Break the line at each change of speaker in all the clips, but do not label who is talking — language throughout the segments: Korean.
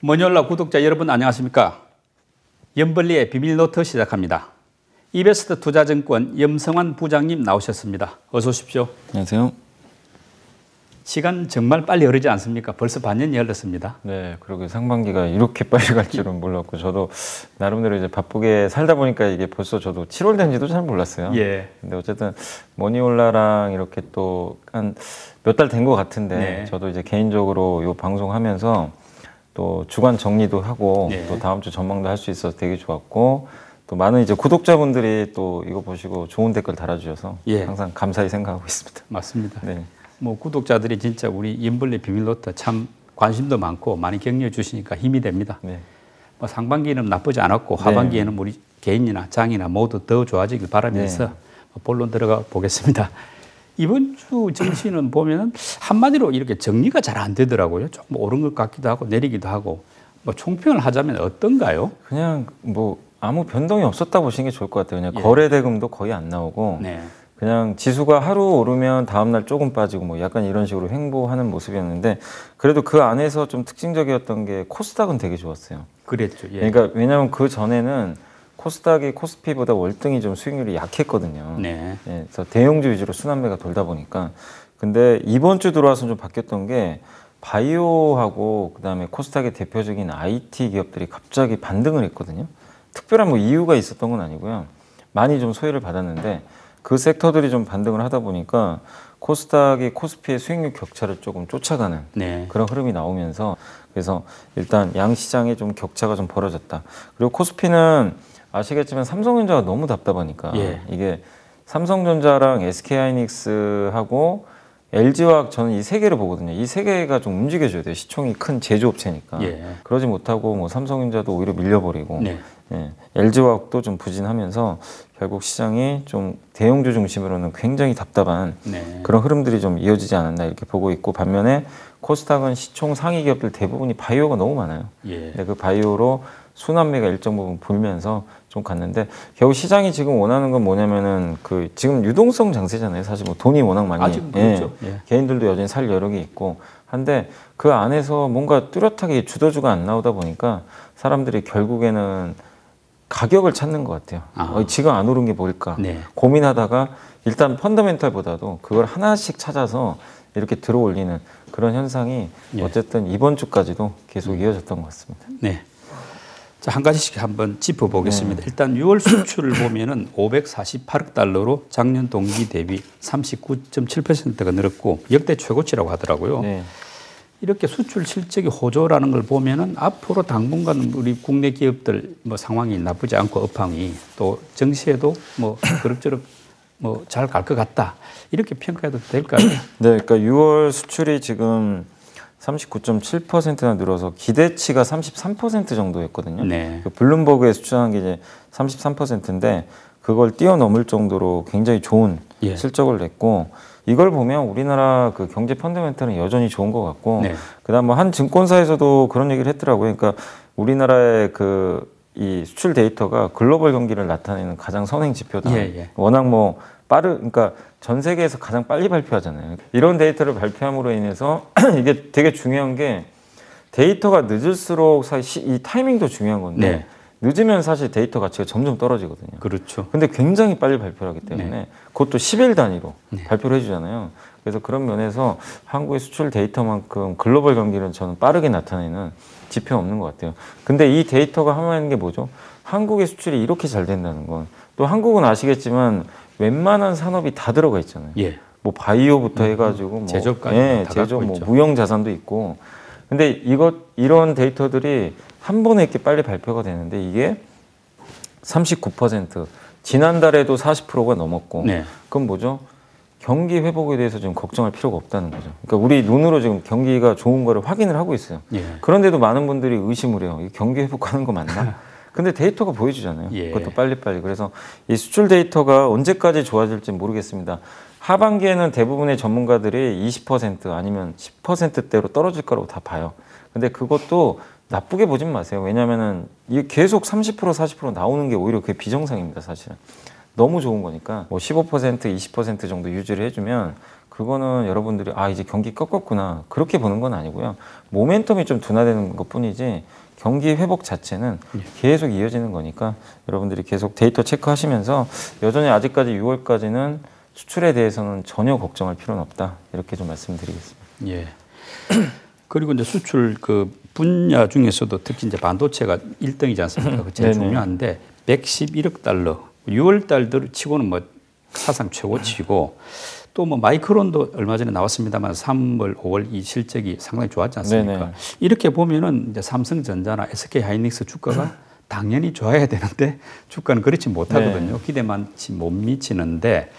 머니올라 구독자 여러분 안녕하십니까? 염블리의 비밀노트 시작합니다. 이베스트 투자증권 염성환 부장님 나오셨습니다. 어서 오십시오.
안녕하세요.
시간 정말 빨리 흐르지 않습니까? 벌써 반년이 흘렀습니다.
네, 그러게 상반기가 이렇게 빨리 갈 줄은 몰랐고 저도 나름대로 이제 바쁘게 살다 보니까 이게 벌써 저도 7월 된지도 잘 몰랐어요.
예.
근데 어쨌든 머니올라랑 이렇게 또 한 몇 달 된 것 같은데
네.
저도 이제 개인적으로 요 방송하면서 또 주간 정리도 하고
네.
또 다음 주 전망도 할 수 있어서 되게 좋았고 또 많은 이제 구독자분들이 또 이거 보시고 좋은 댓글 달아주셔서
예.
항상 감사히 생각하고 있습니다.
맞습니다.
네.
뭐 구독자들이 진짜 우리 염블리 비밀노트 참 관심도 많고 많이 격려해 주시니까 힘이 됩니다.
네.
뭐 상반기에는 나쁘지 않았고 하반기에는 우리 개인이나 장이나 모두 더 좋아지길 바라면서 본론 들어가 보겠습니다. 이번 주 증시는 보면은 한마디로 이렇게 정리가 잘 안 되더라고요. 조금 오른 것 같기도 하고 내리기도 하고 뭐 총평을 하자면 어떤가요?
그냥 뭐 아무 변동이 없었다 보시는 게 좋을 것 같아요. 그냥
예.
거래 대금도 거의 안 나오고
네.
그냥 지수가 하루 오르면 다음날 조금 빠지고 뭐 약간 이런 식으로 횡보하는 모습이었는데 그래도 그 안에서 좀 특징적이었던 게 코스닥은 되게 좋았어요.
그랬죠. 예.
그러니까 왜냐하면 그 전에는 코스닥이 코스피보다 월등히 좀 수익률이 약했거든요.
네.
예, 그래서 대형주 위주로 순환매가 돌다 보니까 근데 이번 주 들어와서 좀 바뀌었던 게 바이오하고 그다음에 코스닥의 대표적인 IT 기업들이 갑자기 반등을 했거든요. 특별한 뭐 이유가 있었던 건 아니고요. 많이 좀 소외를 받았는데 그 섹터들이 좀 반등을 하다 보니까 코스닥이 코스피의 수익률 격차를 조금 쫓아가는
네.
그런 흐름이 나오면서 그래서 일단 양 시장에 좀 격차가 좀 벌어졌다. 그리고 코스피는 아시겠지만 삼성전자가 너무 답답하니까
예.
이게 삼성전자랑 SK하이닉스하고 LG화학 저는 이 세 개를 보거든요. 이 세 개가 좀 움직여줘야 돼요. 시총이 큰 제조업체니까.
예.
그러지 못하고 뭐 삼성전자도 오히려 밀려버리고
네.
예. LG화학도 좀 부진하면서 결국 시장이 좀 대형주 중심으로는 굉장히 답답한
네.
그런 흐름들이 좀 이어지지 않았나 이렇게 보고 있고 반면에 코스닥은 시총 상위 기업들 대부분이 바이오가 너무 많아요.
예.
근데 그 바이오로 순환매가 일정 부분 불면서 좀 갔는데 결국 시장이 지금 원하는 건 뭐냐면은 그 지금 유동성 장세잖아요. 사실 뭐 돈이 워낙 많이
아직 그렇죠. 예.
개인들도 여전히 살 여력이 있고 한데 그 안에서 뭔가 뚜렷하게 주도주가 안 나오다 보니까 사람들이 결국에는 가격을 찾는 것 같아요. 지금 안 오른 게 뭘까
네.
고민하다가 일단 펀더멘탈보다도 그걸 하나씩 찾아서 이렇게 들어 올리는 그런 현상이
예.
어쨌든 이번 주까지도 계속 이어졌던 것 같습니다.
네. 자, 한 가지씩 한번 짚어보겠습니다. 일단 6월 수출을 보면은 548억 달러로 작년 동기 대비 39.7%가 늘었고 역대 최고치라고 하더라고요.
네.
이렇게 수출 실적이 호조라는 걸 보면은 앞으로 당분간 우리 국내 기업들 뭐 상황이 나쁘지 않고 업황이 또 정시에도 뭐 그럭저럭 뭐 잘 갈 것 같다. 이렇게 평가해도 될까요?
네, 그러니까 6월 수출이 지금 39.7%나 늘어서 기대치가 33% 정도였거든요.
네.
그 블룸버그에 수출한 게 이제 33%인데 그걸 뛰어넘을 정도로 굉장히 좋은
예.
실적을 냈고 이걸 보면 우리나라 그 경제 펀더멘탈은 여전히 좋은 것 같고
네.
그다음 뭐 한 증권사에서도 그런 얘기를 했더라고요. 그러니까 우리나라의 그 이 수출 데이터가 글로벌 경기를 나타내는 가장 선행 지표다.
예.
워낙 뭐 그러니까 전 세계에서 가장 빨리 발표하잖아요. 이런 데이터를 발표함으로 인해서 이게 되게 중요한 게 데이터가 늦을수록 사실 이 타이밍도 중요한 건데 늦으면 사실 데이터 가치가 점점 떨어지거든요.
그렇죠.
근데 굉장히 빨리 발표를 하기 때문에 그것도 10일 단위로 발표를 해주잖아요. 그래서 그런 면에서 한국의 수출 데이터만큼 글로벌 경기는 저는 빠르게 나타내는 지표 없는 것 같아요. 근데 이 데이터가 하는 게 뭐죠? 한국의 수출이 이렇게 잘 된다는 건 또 한국은 아시겠지만 웬만한 산업이 다 들어가 있잖아요.
예.
뭐 바이오부터 해가지고 뭐
제조업까지 다
제조업,
갖고
뭐
있죠.
무형 자산도 있고. 근데 이런 데이터들이 한 번에 이렇게 빨리 발표가 되는데 이게 39% 지난달에도 40%가 넘었고.
네.
그건 뭐죠? 경기 회복에 대해서 지금 걱정할 필요가 없다는 거죠. 그러니까 우리 눈으로 지금 경기가 좋은 거를 확인을 하고 있어요.
예.
그런데도 많은 분들이 의심을 해요. 이 경기 회복하는 거 맞나? 근데 데이터가 보여주잖아요.
예.
그것도 빨리빨리. 그래서 이 수출 데이터가 언제까지 좋아질지 모르겠습니다. 하반기에는 대부분의 전문가들이 20% 아니면 10%대로 떨어질 거라고 다 봐요. 근데 그것도 나쁘게 보진 마세요. 왜냐면은 이게 계속 30% 40% 나오는 게 오히려 그게 비정상입니다, 사실은. 너무 좋은 거니까 뭐 15% 20% 정도 유지를 해주면 그거는 여러분들이 아 이제 경기 꺾었구나 그렇게 보는 건 아니고요. 모멘텀이 좀 둔화되는 것뿐이지 경기 회복 자체는 계속 이어지는 거니까 여러분들이 계속 데이터 체크하시면서 여전히 아직까지 6월까지는 수출에 대해서는 전혀 걱정할 필요는 없다 이렇게 좀 말씀드리겠습니다.
예. 그리고 이제 수출 그 분야 중에서도 특히 이제 반도체가 1등이지 않습니까? 그 제일 중요한데 111억 달러 6월 달들 치고는 뭐 사상 최고치고 또 뭐 마이크론도 얼마 전에 나왔습니다만 3월, 5월 이 실적이 상당히 좋았지 않습니까? 네네. 이렇게 보면은 이제 삼성전자나 SK 하이닉스 주가가 당연히 좋아야 되는데 주가는 그렇지 못하거든요. 기대만치 못 미치는데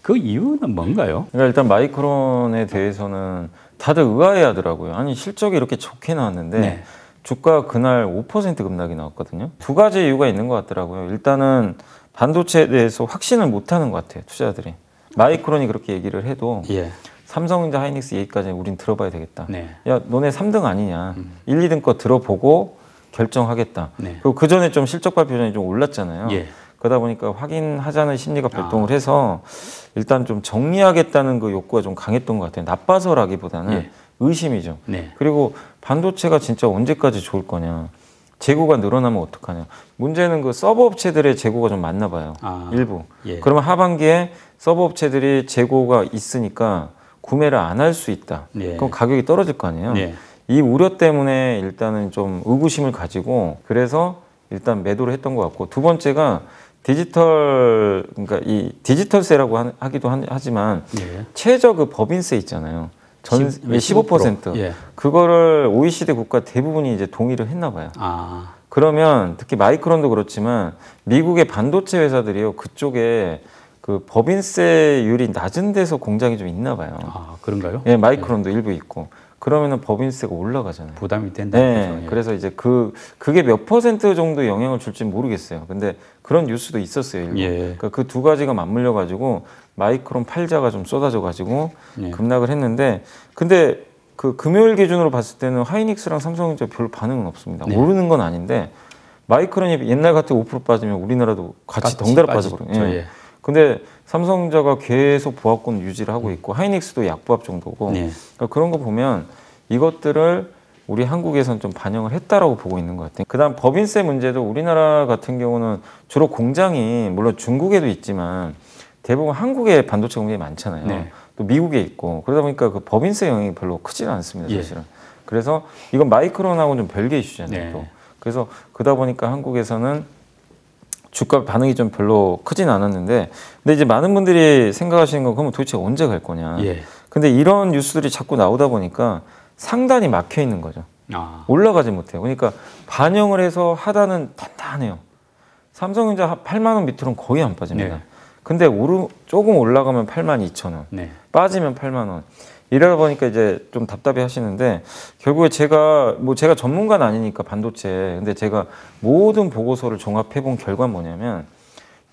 그 이유는 뭔가요?
그러니까 일단 마이크론에 대해서는 다들 의아해하더라고요. 아니 실적이 이렇게 좋게 나왔는데 주가 그날 5% 급락이 나왔거든요. 두 가지 이유가 있는 것 같더라고요. 일단은 반도체에 대해서 확신을 못하는 것 같아요. 투자자들이. 마이크론이 그렇게 얘기를 해도 삼성전자 하이닉스 얘기까지 우린 들어봐야 되겠다. 야 너네 3등 아니냐. 1, 2등 거 들어보고 결정하겠다. 그리고 그 전에 좀 실적 발표 전에 좀 올랐잖아요. 그러다 보니까 확인하자는 심리가 발동을 해서 일단 좀 정리하겠다는 그 욕구가 좀 강했던 것 같아요. 나빠서라기보다는 의심이죠. 그리고 반도체가 진짜 언제까지 좋을 거냐. 재고가 늘어나면 어떡하냐. 문제는 그 서버 업체들의 재고가 좀 많나 봐요. 일부. 그러면 하반기에 서버 업체들이 재고가 있으니까 구매를 안 할 수 있다. 그럼 가격이 떨어질 거 아니에요. 이 우려 때문에 일단은 좀 의구심을 가지고 그래서 일단 매도를 했던 것 같고 두 번째가 디지털 그러니까 이 디지털세라고 하기도 하지만 최저 그 법인세 있잖아요. 15%. 그거를 OECD 국가 대부분이 이제 동의를 했나 봐요. 그러면 특히 마이크론도 그렇지만 미국의 반도체 회사들이요. 그쪽에 그 법인세율이 낮은 데서 공장이 좀 있나 봐요.
그런가요?
예, 마이크론도 일부 있고. 그러면은 법인세가 올라가잖아요.
부담이 된다.
네. 그래서 이제 그게 몇 % 정도 영향을 줄지 모르겠어요. 근데 그런 뉴스도 있었어요. 그러니까 그 두 가지가 맞물려 가지고 마이크론 팔자가 좀 쏟아져 가지고 급락을 했는데 근데 그 금요일 기준으로 봤을 때는 하이닉스랑 삼성전자 별 반응은 없습니다. 오르는 건 아닌데 마이크론이 옛날 같은 5% 빠지면 우리나라도 같이 덩달아 빠지거든요. 근데 삼성전자가 계속 보합권 유지를 하고 있고 하이닉스도 약보합 정도고 그러니까 그런 거 보면 이것들을 우리 한국에선 좀 반영을 했다라고 보고 있는 것 같아요. 그다음 법인세 문제도 우리나라 같은 경우는 주로 공장이 물론 중국에도 있지만 대부분 한국에 반도체 공장이 많잖아요. 또 미국에 있고 그러다 보니까 그 법인세 영향이 별로 크지는 않습니다. 사실은. 그래서 이건 마이크론하고는 좀 별개 이슈잖아요. 또. 그래서 그러다 보니까 한국에서는 주가 반응이 좀 별로 크진 않았는데 근데 이제 많은 분들이 생각하시는 건 그러면 도대체 언제 갈 거냐. 근데 이런 뉴스들이 자꾸 나오다 보니까 상단이 막혀 있는 거죠. 올라가지 못해요. 그러니까 반영을 해서 하단은 단단해요. 삼성전자 8만 원 밑으로는 거의 안 빠집니다. 근데 조금 올라가면 82,000원, 빠지면 8만 원. 이러다 보니까 이제 좀 답답해 하시는데 결국에 제가 전문가는 아니니까 반도체 근데 제가 모든 보고서를 종합해 본 결과는 뭐냐면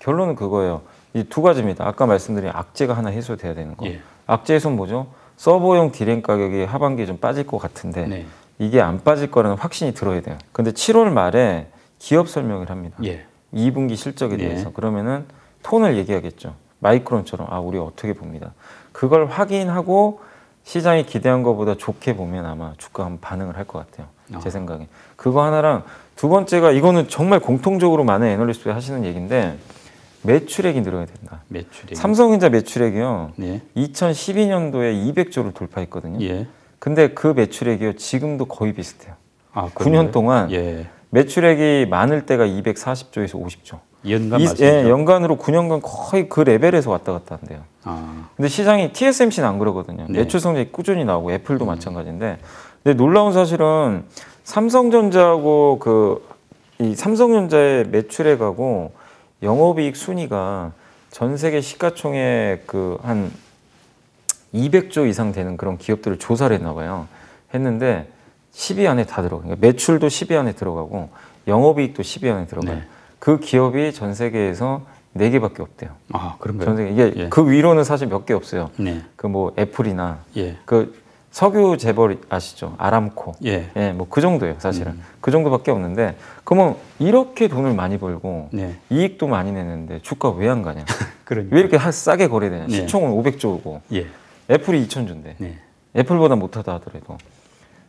결론은 그거예요. 이 두 가지입니다. 아까 말씀드린 악재가 하나 해소돼야 되는 거. 악재 해소는 뭐죠? 서버용 디램 가격이 하반기에 좀 빠질 것 같은데 이게 안 빠질 거라는 확신이 들어야 돼요. 근데 7월 말에 기업 설명을 합니다. 2분기 실적에 대해서. 그러면은 톤을 얘기하겠죠. 마이크론처럼 우리 어떻게 봅니다. 그걸 확인하고 시장이 기대한 것보다 좋게 보면 아마 주가 한번 반응을 할 것 같아요. 제 생각에. 그거 하나랑 두 번째가 이거는 정말 공통적으로 많은 애널리스트가 하시는 얘기인데 매출액이 늘어야 된다. 삼성전자 매출액이요. 2012년도에 200조를 돌파했거든요. 근데 그 매출액이요. 지금도 거의 비슷해요. 9년 동안 매출액이 많을 때가 240조에서 50조.
연간
연간으로 9년간 거의 그 레벨에서 왔다 갔다 한대요. 근데 시장이 TSMC는 안 그러거든요. 매출 성적이 꾸준히 나오고 애플도 마찬가지인데 근데 놀라운 사실은 삼성전자하고 이 삼성전자의 매출액하고 영업이익 순위가 전 세계 시가총액 한 200조 이상 되는 그런 기업들을 조사를 했나 봐요. 했는데 10위 안에 다 들어가요. 그러니까 매출도 10위 안에 들어가고 영업이익도 10위 안에 들어가요. 그 기업이 전 세계에서 4개밖에 없대요.
그런가요?
전 세계 이게 그 위로는 사실 몇 개 없어요. 그 뭐 애플이나 그 석유 재벌 아시죠? 아람코. 뭐 그 정도예요, 사실은. 그 정도밖에 없는데 그러면 이렇게 돈을 많이 벌고 이익도 많이 내는데 주가 왜 안 가냐? 왜 이렇게 싸게 거래되냐? 시총은 500조고. 애플이 2,000주인데
네.
애플보다 못하다 하더라도.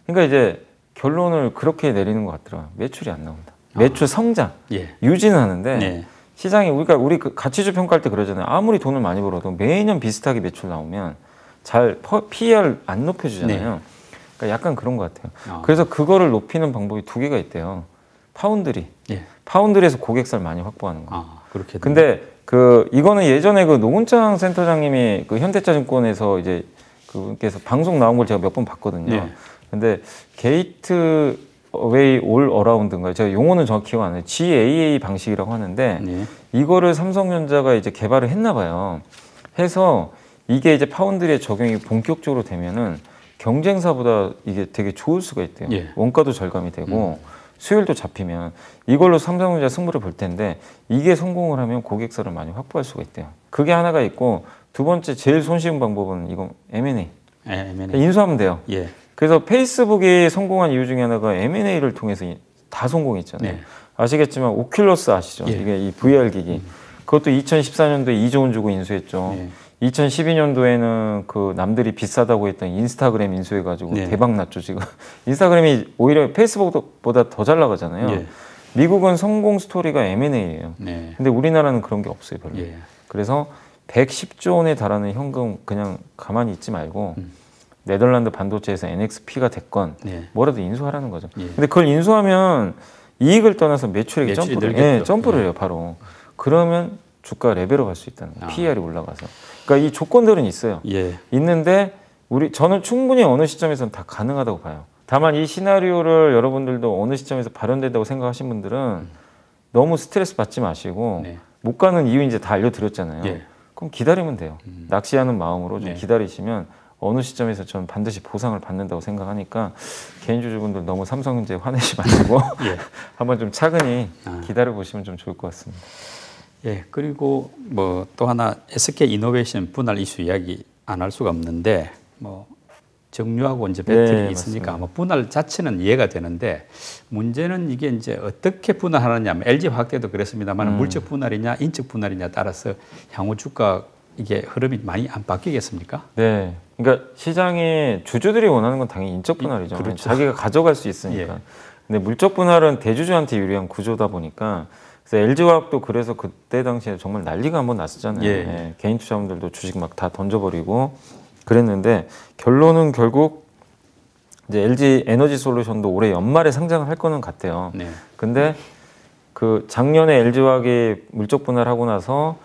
그러니까 이제 결론을 그렇게 내리는 것 같더라. 매출이 안 나온다. 매출 성장
예.
유지는 하는데
네.
시장이 우리 그 가치주 평가할 때 그러잖아요. 아무리 돈을 많이 벌어도 매년 비슷하게 매출 나오면 잘 PER 안 높여주잖아요.
네.
그러니까 약간 그런 것 같아요. 그래서 그거를 높이는 방법이 2개가 있대요. 파운드리.
예.
파운드리에서 고객사를 많이 확보하는 거.
그렇게.
근데 이거는 예전에 그 노문창 센터장님이 그 현대차증권에서 이제 그께서 방송 나온 걸 제가 몇 번 봤거든요.
네.
근데 게이트 웨이 올 어라운드인가요? 제가 용어는 정확히 기억 안 나요. GAA 방식이라고 하는데
네.
이거를 삼성전자가 이제 개발을 했나 봐요. 해서 이게 이제 파운드리에 적용이 본격적으로 되면은 경쟁사보다 이게 되게 좋을 수가 있대요.
예.
원가도 절감이 되고 수율도 잡히면 이걸로 삼성전자 승부를 볼 텐데 이게 성공을 하면 고객사를 많이 확보할 수가 있대요. 그게 하나가 있고 두 번째 제일 손쉬운 방법은 이거 M&A.
M&A.
인수하면 돼요.
예.
그래서 페이스북이 성공한 이유 중에 하나가 M&A를 통해서 다 성공했잖아요.
네.
아시겠지만 오큘러스 아시죠?
예.
이게 이 VR 기기. 그것도 2014년도에 2조 원 주고 인수했죠.
예.
2012년도에는 그 남들이 비싸다고 했던 인스타그램 인수해가지고
네.
대박 났죠 지금. 인스타그램이 오히려 페이스북보다 더 잘 나가잖아요.
예.
미국은 성공 스토리가 M&A예요.
네.
근데 우리나라는 그런 게 없어요 별로.
예.
그래서 110조 원에 달하는 현금 그냥 가만히 있지 말고 네덜란드 반도체에서 NXP가 됐건
네.
뭐라도 인수하라는 거죠.
예.
근데 그걸 인수하면 이익을 떠나서 매출액이
매출이
점프를,
늘겠죠.
점프를
예.
해요 바로. 그러면 주가 레벨업 할 수 있다는 거예요.
아.
PER이 올라가서. 그러니까 이 조건들은 있어요.
예.
있는데 저는 충분히 어느 시점에서는 다 가능하다고 봐요. 다만 이 시나리오를 여러분들도 어느 시점에서 발현된다고 생각하신 분들은 너무 스트레스 받지 마시고
네.
못 가는 이유 이제 다 알려드렸잖아요.
예.
그럼 기다리면 돼요. 낚시하는 마음으로 좀
네.
기다리시면 어느 시점에서 저는 반드시 보상을 받는다고 생각하니까 개인주주분들 너무 삼성전자에 화내지 마시고
예.
한번 좀 차근히
아.
기다려 보시면 좀 좋을 것 같습니다.
예. 그리고 뭐 또 하나 SK 이노베이션 분할 이슈 이야기 안 할 수가 없는데 뭐 정유하고 이제 배틀이
네,
있으니까
맞습니다.
뭐 분할 자체는 이해가 되는데 문제는 이게 이제 어떻게 분할하느냐. LG 화학대도 그랬습니다만 물적 분할이냐 인적 분할이냐 따라서 향후 주가 이게 흐름이 많이 안 바뀌겠습니까?
네. 그러니까 시장에 주주들이 원하는 건 당연히 인적 분할이죠.
그렇죠.
자기가 가져갈 수 있으니까.
예.
근데 물적 분할은 대주주한테 유리한 구조다 보니까 그래서 LG화학도 그래서 그때 당시에 정말 난리가 한번 났었잖아요.
예.
예. 개인 투자분들도 주식 막 다 던져버리고 그랬는데 결론은 결국 이제 LG 에너지 솔루션도 올해 연말에 상장을 할 거는 같아요.
네.
근데 그 작년에 LG화학이 물적 분할하고 나서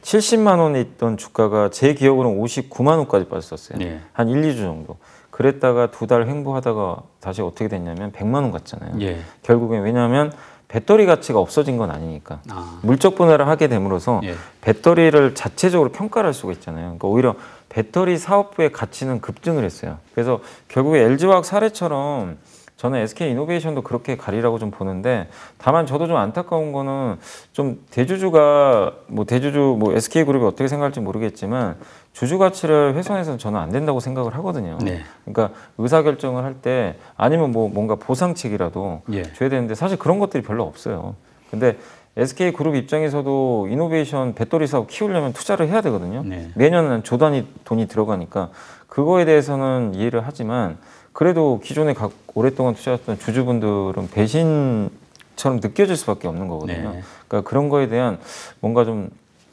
70만 원에 있던 주가가 제 기억으로는 59만 원까지 빠졌었어요.
네.
한 1, 2주 정도. 그랬다가 2달 횡보하다가 다시 어떻게 됐냐면 100만 원 갔잖아요.
예.
결국엔 왜냐하면 배터리 가치가 없어진 건 아니니까.
아.
물적 분할을 하게 됨으로써
예.
배터리를 자체적으로 평가를 할 수가 있잖아요. 그러니까 오히려 배터리 사업부의 가치는 급증을 했어요. 그래서 결국에 LG화학 사례처럼 저는 SK 이노베이션도 그렇게 가리라고 좀 보는데 다만 저도 좀 안타까운 거는 좀 대주주가 뭐 SK그룹이 어떻게 생각할지 모르겠지만 주주 가치를 훼손해서는 저는 안 된다고 생각을 하거든요.
네.
그러니까 의사결정을 할 때 아니면 뭐 뭔가 보상책이라도
예.
줘야 되는데 사실 그런 것들이 별로 없어요. 근데 SK그룹 입장에서도 이노베이션 배터리 사업 키우려면 투자를 해야 되거든요.
네.
매년 조 단위 돈이 들어가니까 그거에 대해서는 이해를 하지만 그래도 기존에 오랫동안 투자했던 주주분들은 배신처럼 느껴질 수밖에 없는 거거든요.
네.
그러니까 그런 거에 대한 뭔가 좀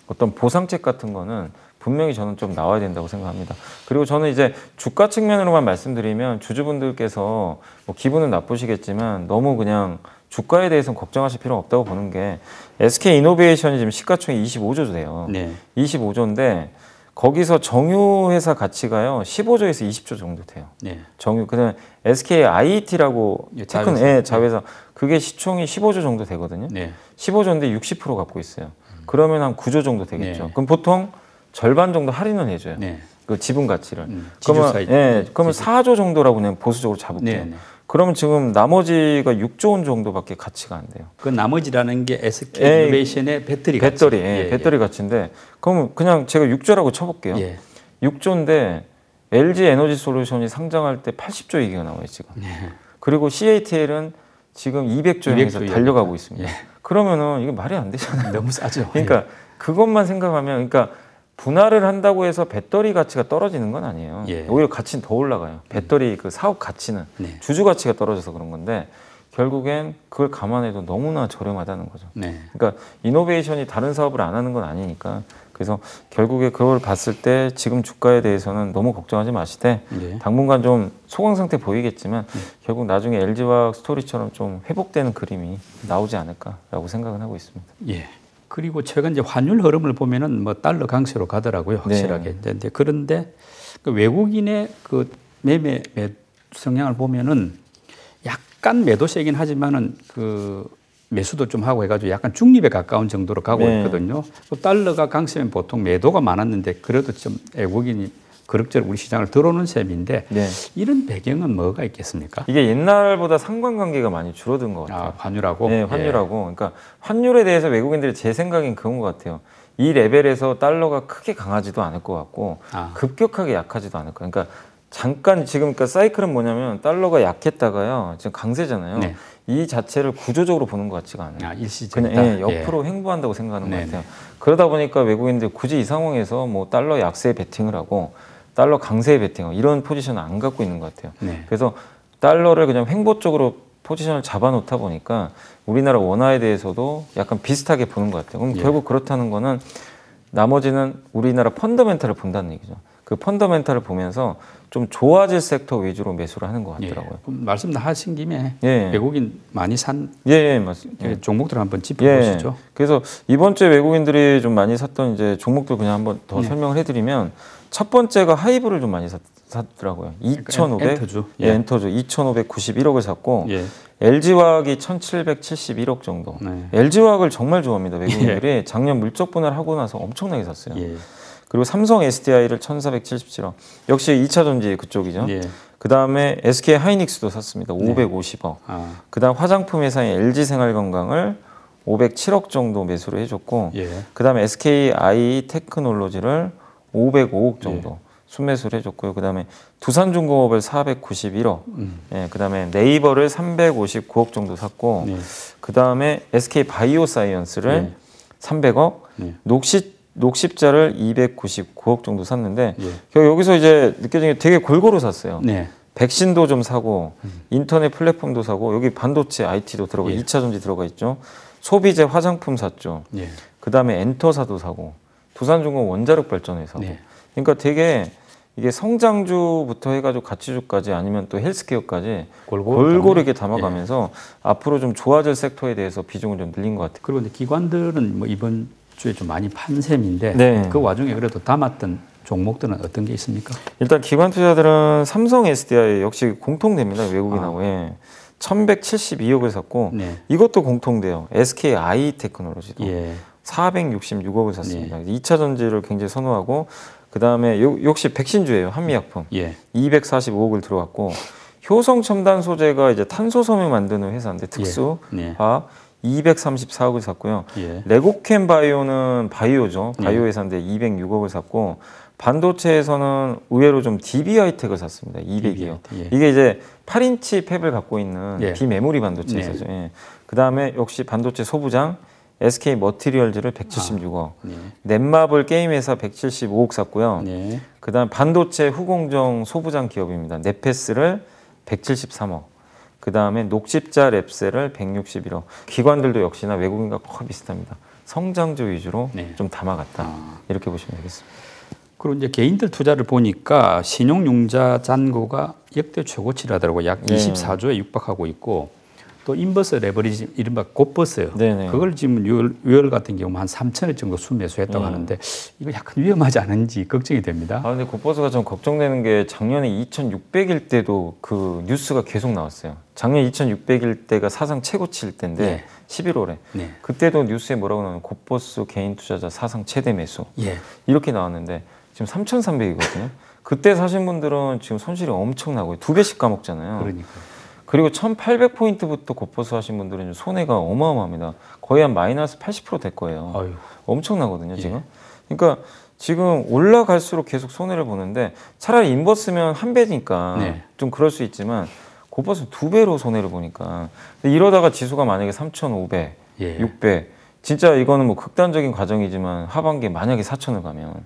어떤 보상책 같은 거는 분명히 저는 좀 나와야 된다고 생각합니다. 그리고 저는 이제 주가 측면으로만 말씀드리면 주주분들께서 뭐 기분은 나쁘시겠지만 너무 그냥 주가에 대해서는 걱정하실 필요는 없다고 보는 게 SK 이노베이션이 지금 시가총액이 25조 돼요.
네.
25조인데 거기서 정유회사 가치가요 15조에서 20조 정도 돼요.
네.
정유 그다음에 SK IT라고
예,
테크는
자회사.
자회사 그게 시총이 15조 정도 되거든요.
네.
15조인데 60% 갖고 있어요. 그러면 한 9조 정도 되겠죠.
네.
그럼 보통 절반 정도 할인은 해줘요.
네.
그 지분 가치를.
지주사
그러면 4조 정도라고 그냥 보수적으로 잡을게요.
네, 네.
그러면 지금 나머지가 6조 원 정도밖에 가치가 안 돼요.
그 나머지라는 게 SK 이노베이션의 배터리 가치.
배터리 가치인데 그러면 그냥 제가 6조라고 쳐볼게요.
예.
6조인데 LG 에너지 솔루션이 상장할 때 80조 얘기가 나와요 지금.
네.
그리고 CATL은 지금 200조 에서
200조
달려가고 있습니다.
예.
그러면은 이게 말이 안 되잖아요.
너무 싸죠.
그러니까 그것만 생각하면 그러니까 분할을 한다고 해서 배터리 가치가 떨어지는 건 아니에요.
예.
오히려 가치는 더 올라가요. 배터리 그 사업 가치는
네.
주주 가치가 떨어져서 그런 건데 결국엔 그걸 감안해도 너무나 저렴하다는 거죠.
네.
그러니까 이노베이션이 다른 사업을 안 하는 건 아니니까 그래서 결국에 그걸 봤을 때 지금 주가에 대해서는 너무 걱정하지 마시되
네.
당분간 좀 소강 상태 보이겠지만 결국 나중에 LG화학 스토리처럼 좀 회복되는 그림이 나오지 않을까라고 생각은 하고 있습니다.
예. 그리고 최근 이제 환율 흐름을 보면은 뭐 달러 강세로 가더라고요, 확실하게.
네.
네. 그런데 그 외국인의 그 매매 성향을 보면은 약간 매도 세긴 하지만은 그 매수도 좀 하고 해가지고 약간 중립에 가까운 정도로 가고
네.
있거든요. 또 달러가 강세면 보통 매도가 많았는데 그래도 좀 외국인이 그럭저럭 우리 시장을 들어오는 셈인데
네.
이런 배경은 뭐가 있겠습니까?
이게 옛날보다 상관관계가 많이 줄어든 것 같아요.
아, 환율하고?
네, 환율하고. 그러니까 환율에 대해서 외국인들이 제 생각엔 그런 것 같아요. 이 레벨에서 달러가 크게 강하지도 않을 것 같고 급격하게 약하지도 않을 거예요. 그러니까 잠깐 지금 그러니까 사이클은 뭐냐면 달러가 약했다가요. 지금 강세잖아요.
네.
이 자체를 구조적으로 보는 것 같지가 않아요.
아, 일시적이다.
그냥 옆으로 횡보한다고 생각하는 것
네네.
같아요. 그러다 보니까 외국인들이 굳이 이 상황에서 뭐 달러 약세에 베팅을 하고 달러 강세에 베팅하고 이런 포지션을 안 갖고 있는 것 같아요.
네.
그래서 달러를 그냥 횡보 쪽으로 포지션을 잡아놓다 보니까 우리나라 원화에 대해서도 약간 비슷하게 보는 것 같아요. 그럼 결국 그렇다는 거는 나머지는 우리나라 펀더멘탈을 본다는 얘기죠. 그 펀더멘탈을 보면서 좀 좋아질 섹터 위주로 매수를 하는 것 같더라고요.
그럼 말씀 하신 김에
예.
외국인 많이 산
맞습니다.
종목들 한번 짚어보시죠.
그래서 이번 주에 외국인들이 좀 많이 샀던 이제 종목들 그냥 한번 더 설명을 해드리면 첫 번째가 하이브를 좀 많이 샀더라고요. 2,500
엔터주.
엔터주 2,591억을 샀고
예.
LG화학이 1,771억 정도.
네.
LG화학을 정말 좋아합니다. 외국인들이 작년 물적 분할하고 나서 엄청나게 샀어요.
예.
그리고 삼성 SDI를 1,477억. 역시 2차 전지 그쪽이죠.
예.
그 다음에 SK 하이닉스도 샀습니다. 550억. 그 다음 화장품 회사인 LG생활건강을 507억 정도 매수를 해줬고, 그 다음에 SKI 테크놀로지를 505억 정도 순매수를 해줬고요. 그 다음에 두산중공업을 491억, 그 다음에 네이버를 359억 정도 샀고, 그 다음에 SK 바이오사이언스를 300억, 녹십자를 299억 정도 샀는데 여기서 이제 느껴지는 게 되게 골고루 샀어요. 백신도 좀 사고 인터넷 플랫폼도 사고 여기 반도체 IT도 들어가 2차 전지 들어가 있죠. 소비재 화장품 샀죠. 그 다음에 엔터사도 사고 두산중공 원자력 발전회 사고 그러니까 되게 이게 성장주부터 해가지고 가치주까지 아니면 또 헬스케어까지 골고루 이렇게 담아가면서 앞으로 좀 좋아질 섹터에 대해서 비중을 좀 늘린 것 같아요.
그리고 근데 기관들은 뭐 이번 주에 좀 많이 판 셈인데 그 와중에 그래도 담았던 종목들은 어떤 게 있습니까?
일단 기관 투자들은 삼성 SDI 역시 공통됩니다. 외국인하고 1,172억을 샀고 이것도 공통돼요. SKI 테크놀로지도 466억을 샀습니다. 2차 전지를 굉장히 선호하고 그 다음에 역시 백신주예요. 한미약품 245억을 들어갔고 효성 첨단 소재가 이제 탄소섬유 만드는 회사인데 특수화학 234억을 샀고요. 레고캠 바이오는 바이오죠. 바이오 회사인데 206억을 샀고 반도체에서는 의외로 좀 DB하이텍을 샀습니다. 200이요. 이게 이제 8인치 팹을 갖고 있는 비메모리 반도체 회사죠. 그 다음에 역시 반도체 소부장 SK 머티리얼즈를 176억, 넷마블 게임 회사 175억 샀고요. 그 다음 반도체 후공정 소부장 기업입니다. 네페스를 173억. 그 다음에 녹십자 랩셀을 161억. 기관들도 역시나 외국인과 거의 비슷합니다. 성장주 위주로 좀 담아갔다. 이렇게 보시면 되겠습니다.
그리고 이제 개인들 투자를 보니까 신용융자 잔고가 역대 최고치라더라고요. 약 24조에 육박하고 있고 또 인버스 레버리지 이른바 곧버스요. 그걸 지금 6월 같은 경우는 한 3천억 정도 순매수했다고 하는데 이거 약간 위험하지 않은지 걱정이 됩니다.
근데 곧버스가 좀 걱정되는 게 작년에 2,600일 때도 그 뉴스가 계속 나왔어요. 작년 2,600일 때가 사상 최고치일 때인데 11월에 그때도 뉴스에 뭐라고 나오면 곧버스 개인 투자자 사상 최대 매수 이렇게 나왔는데 지금 3,300이거든요. 그때 사신 분들은 지금 손실이 엄청나고요. 2배씩 까먹잖아요.
그러니까요.
그리고 1,800포인트부터 곧버스 하신 분들은 손해가 어마어마합니다. 거의 한 마이너스 80% 될 거예요.
아유.
엄청나거든요, 지금. 그러니까 지금 올라갈수록 계속 손해를 보는데 차라리 인버스면 한 배니까 좀 그럴 수 있지만 곧버스 2배로 손해를 보니까 이러다가 지수가 만약에 3,500, 600 진짜 이거는 뭐 극단적인 과정이지만 하반기에 만약에 4,000을 가면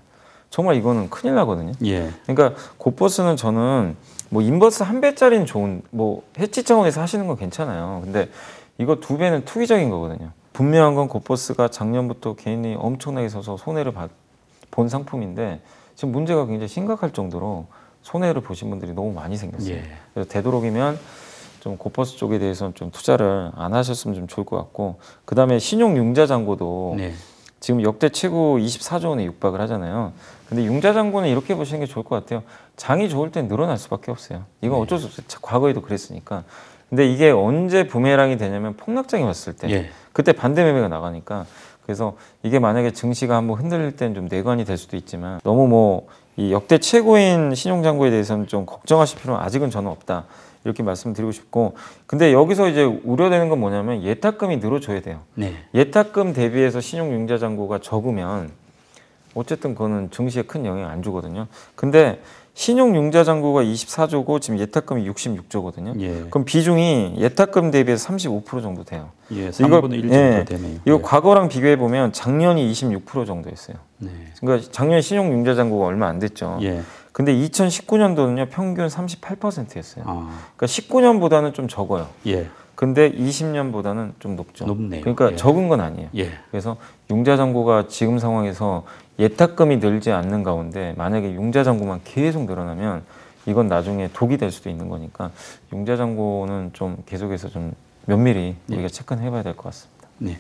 정말 이거는 큰일 나거든요.
예.
그러니까 고버스는 저는 뭐 인버스 한 배짜리는 좋은 뭐 해치 차원에서 하시는 건 괜찮아요. 근데 이거 2배는 투기적인 거거든요. 분명한 건 고버스가 작년부터 개인이 엄청나게 서서 손해를 본 상품인데 지금 문제가 굉장히 심각할 정도로 손해를 보신 분들이 너무 많이 생겼어요.
예.
그래서 되도록이면 좀 고버스 쪽에 대해서는 좀 투자를 안 하셨으면 좀 좋을 것 같고, 그 다음에 신용융자 잔고도
네.
지금 역대 최고 24조 원에 육박을 하잖아요. 근데 융자 잔고는 이렇게 보시는 게 좋을 것 같아요. 장이 좋을 땐 늘어날 수밖에 없어요. 이건 어쩔 수 없어요. 과거에도 그랬으니까. 근데 이게 언제 부메랑이 되냐면 폭락장이 왔을 때,
예.
그때 반대 매매가 나가니까. 그래서 이게 만약에 증시가 한번 흔들릴 땐 좀 내관이 될 수도 있지만, 너무 뭐 이 역대 최고인 신용잔고에 대해서는 좀 걱정하실 필요는 아직은 저는 없다, 이렇게 말씀드리고 싶고. 근데 여기서 이제 우려되는 건 뭐냐면 예탁금이 늘어줘야 돼요.
네.
예탁금 대비해서 신용융자 잔고가 적으면 어쨌든 그거는 증시에 큰 영향 안 주거든요. 근데 신용융자 잔고가 24조고 지금 예탁금이 66조거든요.
예.
그럼 비중이 예탁금 대비해서 35% 정도 돼요.
예. 3분의 1 정도
예,
되네요.
이거
예.
과거랑 비교해 보면 작년이 26% 정도였어요.
네.
그러니까 작년 신용융자 잔고가 얼마 안 됐죠.
예.
근데 2019년도는요 평균 38%였어요.
아.
그러니까 19년보다는 좀 적어요.
예.
근데 20년보다는 좀 높죠.
높네요.
그러니까
예.
적은 건 아니에요.
예.
그래서 융자 잔고가 지금 상황에서 예탁금이 늘지 않는 가운데 만약에 융자 잔고만 계속 늘어나면 이건 나중에 독이 될 수도 있는 거니까 융자 잔고는 좀 계속해서 좀 면밀히 우리가 체크는 해봐야 될 것 같습니다.
네.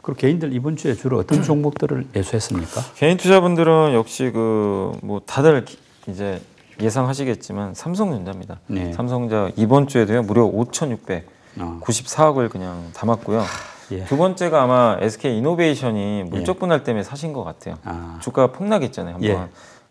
그리고 개인들 이번 주에 주로 어떤 종목들을 매수했습니까?
개인 투자분들은 역시 그 뭐 다들 이제 예상하시겠지만 삼성전자입니다.
네.
삼성전자 이번 주에도요 무려 5,694억을
어.
그냥 담았고요.
예.
두 번째가 아마 SK 이노베이션이 물적 분할 때문에 사신 것 같아요.
아.
주가가 폭락했잖아요, 한번.
예.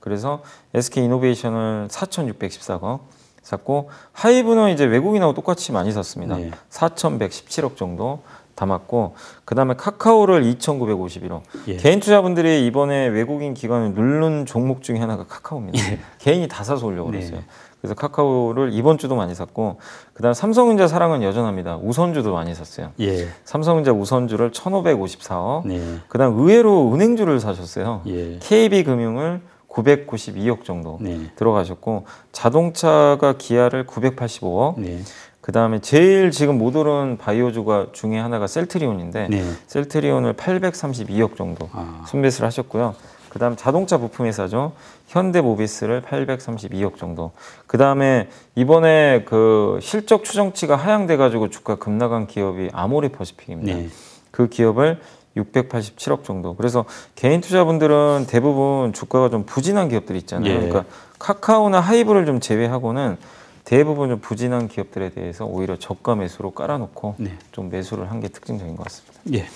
그래서 SK 이노베이션을 4,614억 샀고, 하이브는 이제 외국인하고 똑같이 많이 샀습니다.
네.
4,117억 정도 담았고, 그 다음에 카카오를 2,951억.
예.
개인 투자분들이 이번에 외국인 기관을 누른 종목 중에 하나가 카카오입니다.
예.
개인이 다 사서 올려고
네.
그랬어요. 그래서 카카오를 이번 주도 많이 샀고, 그 다음 삼성전자 사랑은 여전합니다. 우선주도 많이 샀어요.
예.
삼성전자 우선주를 1,554억.
네.
그 다음 의외로 은행주를 사셨어요.
예.
KB금융을 992억 정도
네.
들어가셨고, 자동차가 기아를 985억.
네.
그 다음에 제일 지금 못 오른 바이오주가 중에 하나가 셀트리온인데
네.
셀트리온을 832억 정도
아.
순매수를 하셨고요. 그 다음 자동차 부품 회사죠. 현대모비스를 832억 정도. 그 다음에 이번에 그 실적 추정치가 하향돼가지고 주가 급락한 기업이 아모레퍼시픽입니다.
네.
그 기업을 687억 정도. 그래서 개인 투자분들은 대부분 주가가 좀 부진한 기업들이 있잖아요.
예.
그러니까 카카오나 하이브를 좀 제외하고는 대부분 좀 부진한 기업들에 대해서 오히려 저가 매수로 깔아놓고
네.
좀 매수를 한 게 특징적인 것 같습니다.
예.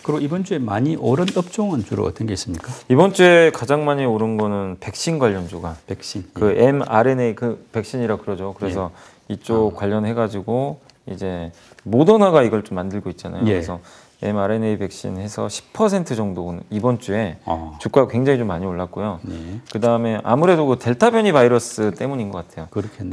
그리고 이번 주에 많이 오른 업종은 주로 어떤 게 있습니까?
이번 주에 가장 많이 오른 거는 백신 관련주가
백신.
그 mRNA 그 백신이라 그러죠. 그래서 이쪽
아.
관련해 가지고 이제 모더나가 이걸 좀 만들고 있잖아요.
예.
그래서 mRNA 백신 해서 10% 정도 이번 주에
어.
주가가 굉장히 좀 많이 올랐고요.
네.
그 다음에 아무래도 그 델타 변이 바이러스 때문인 것 같아요.
그렇겠네요.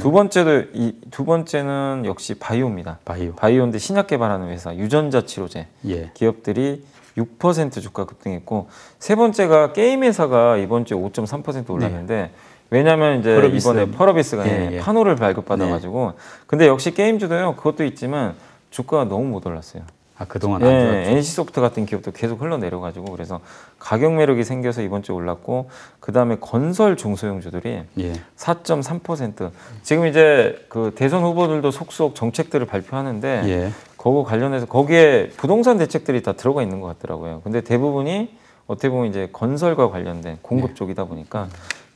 두 번째는 역시 바이오입니다.
바이오.
바이오인데 신약 개발하는 회사, 유전자 치료제
예.
기업들이 6% 주가 급등했고, 세 번째가 게임 회사가 이번 주에 5.3% 올랐는데 왜냐하면 이제
펄어비스.
이번에 펄어비스가
예, 예.
판호를 발급받아가지고 근데 역시 게임주도요 그것도 있지만 주가가 너무 못 올랐어요.
아, 그동안 안
예,
좋았죠.
NC소프트 같은 기업도 계속 흘러내려가지고 그래서 가격 매력이 생겨서 이번 주에 올랐고, 그 다음에 건설 중소형주들이
예.
4.3%. 지금 이제 그 대선 후보들도 속속 정책들을 발표하는데
예.
그거 관련해서 거기에 부동산 대책들이 다 들어가 있는 것 같더라고요. 근데 대부분이 어떻게 보면 이제 건설과 관련된 공급 쪽이다 보니까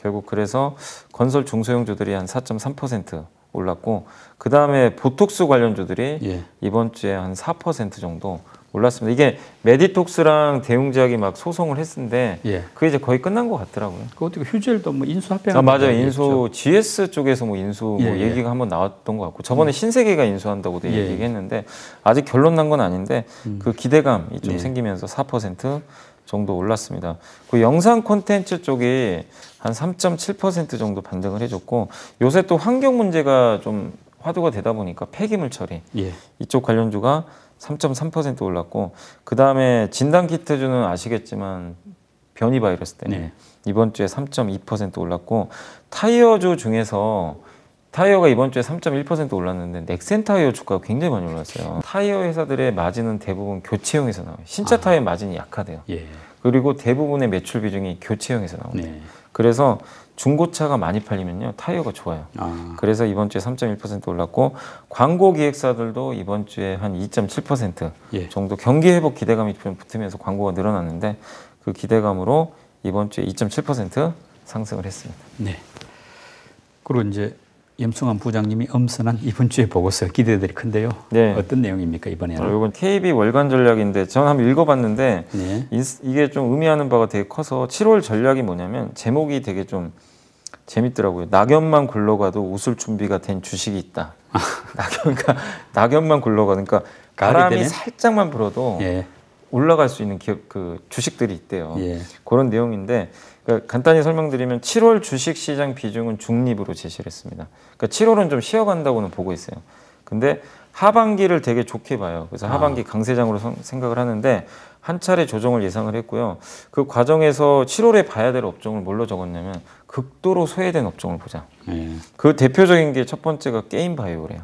결국 그래서 건설 중소형주들이 한 4.3% 올랐고, 그 다음에 보톡스 관련주들이
예.
이번 주에 한 4% 정도 올랐습니다. 이게 메디톡스랑 대웅제약이 막 소송을 했는데
예.
그게 이제 거의 끝난 것 같더라고요.
그 어떻게 휴젤도 뭐 인수합병.
아, 맞아요. 인수 GS 쪽에서 뭐 인수 뭐
예, 예.
얘기가 한번 나왔던 것 같고, 저번에 신세계가 인수한다고도
예,
얘기했는데 아직 결론 난 건 아닌데 그 기대감이 좀
네.
생기면서 4% 정도 올랐습니다. 그 영상 콘텐츠 쪽이 한 3.7% 정도 반등을 해줬고, 요새 또 환경 문제가 좀 화두가 되다 보니까 폐기물 처리
예.
이쪽 관련주가 3.3% 올랐고, 그 다음에 진단키트주는 아시겠지만 변이 바이러스 때문에
네.
이번 주에 3.2% 올랐고 타이어주 중에서 타이어가 이번 주에 3.1% 올랐는데 넥센 타이어 주가가 굉장히 많이 올랐어요. 타이어 회사들의 마진은 대부분 교체형에서 나와요. 신차 타이어 마진이 약하대요.
예.
그리고 대부분의 매출 비중이 교체형에서 나옵니다.
네.
그래서 중고차가 많이 팔리면요 타이어가 좋아요. 그래서 이번 주에 3.1% 올랐고 광고 기획사들도 이번 주에 한 2.7%
예.
정도 경기 회복 기대감이 좀 붙으면서 광고가 늘어났는데 그 기대감으로 이번 주에 2.7% 상승을 했습니다.
네. 그리고 이제 염승환 부장님이 엄선한 이번 주에 보고서 기대들이 큰데요.
네.
어떤 내용입니까 이번에는?
이건 KB 월간 전략인데 저는 한번 읽어봤는데
네.
이게 좀 의미하는 바가 되게 커서 7월 전략이 뭐냐면 제목이 되게 좀 재밌더라고요. 낙엽만 굴러가도 웃을 준비가 된 주식이 있다. 그러니까 낙엽만 굴러가 그러니까 바람이
되면?
살짝만 불어도
예.
올라갈 수 있는 기업 그 주식들이 있대요.
예.
그런 내용인데 그러니까 간단히 설명드리면 7월 주식 시장 비중은 중립으로 제시를 했습니다. 그러니까 7월은 좀 쉬어간다고는 보고 있어요. 근데 하반기를 되게 좋게 봐요. 그래서 하반기 강세장으로 생각을 하는데 한 차례 조정을 예상을 했고요. 그 과정에서 7월에 봐야 될 업종을 뭘로 적었냐면 극도로 소외된 업종을 보자.
예.
그 대표적인 게 첫 번째가 게임 바이오래요.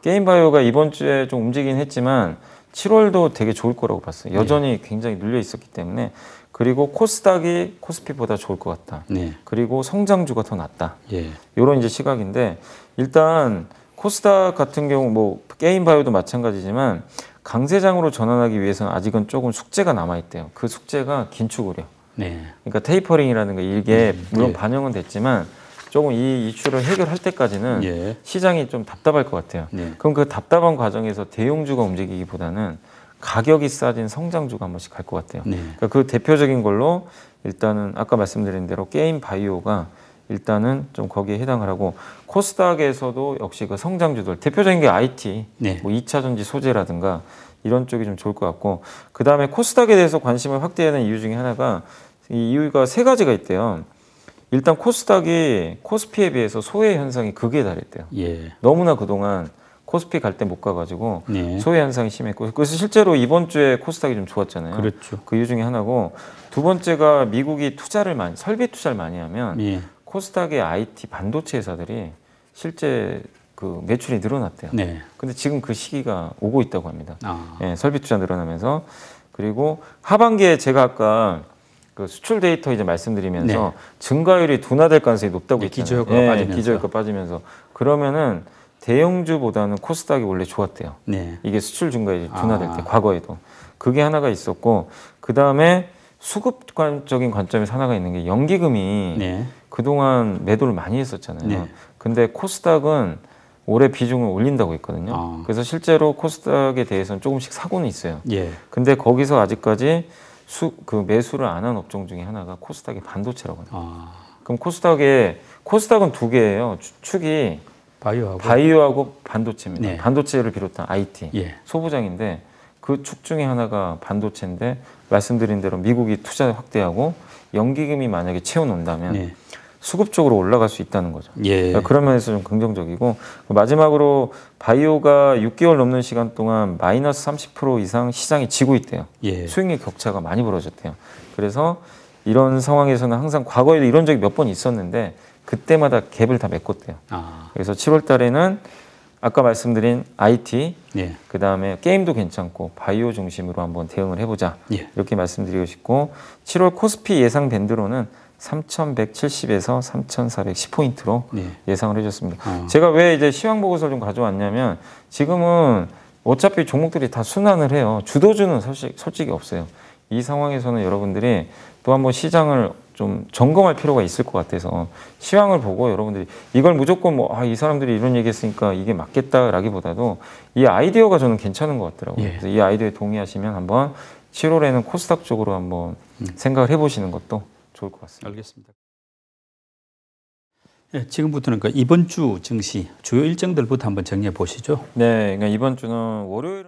게임 바이오가 이번 주에 좀 움직이긴 했지만 7월도 되게 좋을 거라고 봤어요. 여전히 굉장히 눌려 있었기 때문에. 그리고 코스닥이 코스피보다 좋을 것 같다.
네.
그리고 성장주가 더 낫다.
예.
이런 이제 시각인데 일단 코스닥 같은 경우 뭐 게임 바이오도 마찬가지지만 강세장으로 전환하기 위해서는 아직은 조금 숙제가 남아 있대요. 그 숙제가 긴축으로.
네.
그러니까 테이퍼링이라는 게 이게 물론
예.
반영은 됐지만 조금 이 이슈를 해결할 때까지는
예.
시장이 좀 답답할 것 같아요.
네.
그럼 그 답답한 과정에서 대용주가 움직이기보다는 가격이 싸진 성장주가 한 번씩 갈 것 같아요.
네.
그러니까 그 대표적인 걸로 일단은 아까 말씀드린 대로 게임 바이오가 일단은 좀 거기에 해당을 하고 코스닥에서도 역시 그 성장주들 대표적인 게 IT,
네.
뭐 2차 전지 소재라든가 이런 쪽이 좀 좋을 것 같고 그 다음에 코스닥에 대해서 관심을 확대해야 하는 이유 중에 하나가 이 이유가 세 가지가 있대요. 일단 코스닥이 코스피에 비해서 소외 현상이 극에 달했대요.
예.
너무나 그동안 코스피 갈 때 못 가가지고
네.
소외 현상이 심했고 그래서 실제로 이번 주에 코스닥이 좀 좋았잖아요.
그렇죠.
그 이유 중에 하나고 두 번째가 미국이 설비 투자를 많이 하면
예.
코스닥의 IT 반도체 회사들이 실제 그 매출이 늘어났대요.
네.
근데 지금 그 시기가 오고 있다고 합니다. 예, 설비 투자 늘어나면서 그리고 하반기에 제가 아까 그 수출 데이터 이제 말씀드리면서
네.
증가율이 둔화될 가능성이 높다고
네,
했잖아요.
기저효과가 빠지면서.
기저효과 빠지면서 그러면은 대형주보다는 코스닥이 원래 좋았대요.
네.
이게 수출 증가율이 둔화될 때 과거에도 그게 하나가 있었고 그 다음에 수급관적인 관점에서 하나가 있는 게 연기금이
네.
그동안 매도를 많이 했었잖아요.
네.
근데 코스닥은 올해 비중을 올린다고 했거든요. 그래서 실제로 코스닥에 대해서는 조금씩 사고는 있어요.
예.
근데 거기서 아직까지 그 매수를 안 한 업종 중에 하나가 코스닥의 반도체라고 합니다. 그럼 코스닥은 두 개예요. 축이 바이오하고 반도체입니다.
네.
반도체를 비롯한 IT
예.
소부장인데 그 축 중에 하나가 반도체인데 말씀드린 대로 미국이 투자 확대하고 연기금이 만약에 채워놓는다면
네.
수급적으로 올라갈 수 있다는 거죠.
예.
그러니까 그런 면에서 좀 긍정적이고 마지막으로 바이오가 6개월 넘는 시간 동안 마이너스 30% 이상 시장이 지고 있대요.
예.
수익률 격차가 많이 벌어졌대요. 그래서 이런 상황에서는 항상 과거에도 이런 적이 몇 번 있었는데 그때마다 갭을 다 메꿨대요. 그래서 7월 달에는 아까 말씀드린 IT,
예.
그 다음에 게임도 괜찮고 바이오 중심으로 한번 대응을 해보자.
예.
이렇게 말씀드리고 싶고 7월 코스피 예상 밴드로는 3,170에서 3,410포인트로
네.
예상을 해줬습니다. 제가 왜 이제 시황 보고서를 좀 가져왔냐면 지금은 어차피 종목들이 다 순환을 해요. 주도주는 솔직히 없어요. 이 상황에서는 여러분들이 또 한번 시장을 좀 점검할 필요가 있을 것 같아서 시황을 보고 여러분들이 이걸 무조건 뭐 이 사람들이 이런 얘기했으니까 이게 맞겠다라기보다도 이 아이디어가 저는 괜찮은 것 같더라고요.
예.
그래서 이 아이디어에 동의하시면 한번 7월에는 코스닥 쪽으로 한번 생각을 해보시는 것도 좋을 것 같습니다.
알겠습니다. 예, 지금부터는 그 이번 주 증시 주요 일정들부터 한번 정리해 보시죠.
네, 그러니까 이번 주는 월요일